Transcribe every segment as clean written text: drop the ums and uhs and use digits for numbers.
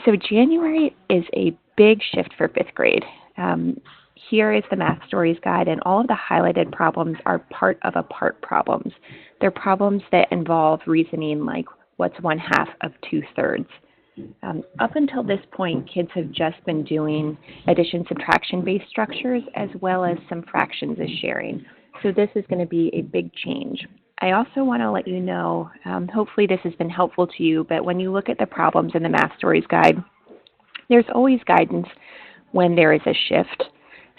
So January is a big shift for fifth grade. Um, Here is the Math Stories Guide, and all of the highlighted problems are part of a part problems. They're problems that involve reasoning like what's one half of two thirds. Up until this point, kids have just been doing addition subtraction based structures as well as some fractions as sharing. So this is going to be a big change. I also want to let you know, hopefully this has been helpful to you, but when you look at the problems in the Math Stories Guide, there's always guidance when there is a shift.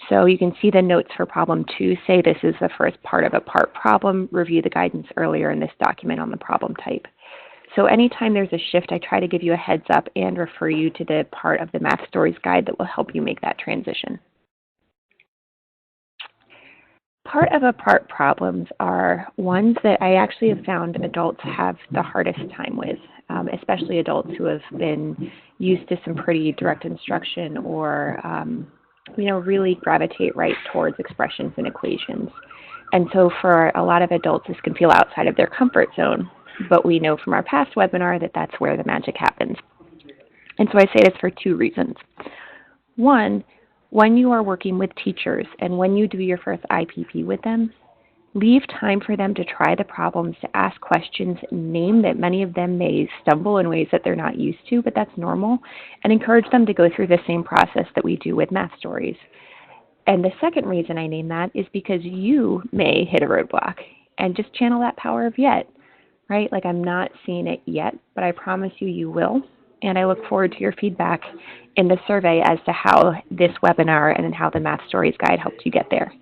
So you can see the notes for problem 2 say this is the first part of a part problem. Review the guidance earlier in this document on the problem type. So anytime there's a shift, I try to give you a heads up and refer you to the part of the Math Stories Guide that will help you make that transition. Part of a part problems are ones that I actually have found adults have the hardest time with, especially adults who have been used to some pretty direct instruction or really gravitate right towards expressions and equations. And so for a lot of adults, this can feel outside of their comfort zone. But we know from our past webinar that that's where the magic happens. And so I say this for 2 reasons. One, when you are working with teachers and when you do your first IPP with them, leave time for them to try the problems, to ask questions, name that many of them may stumble in ways that they're not used to, but that's normal, and encourage them to go through the same process that we do with Math Stories. And the second reason I name that is because you may hit a roadblock, and just channel that power of yet, right? Like I'm not seeing it yet, but I promise you, you will. And I look forward to your feedback in the survey as to how this webinar and how the Math Stories Guide helped you get there.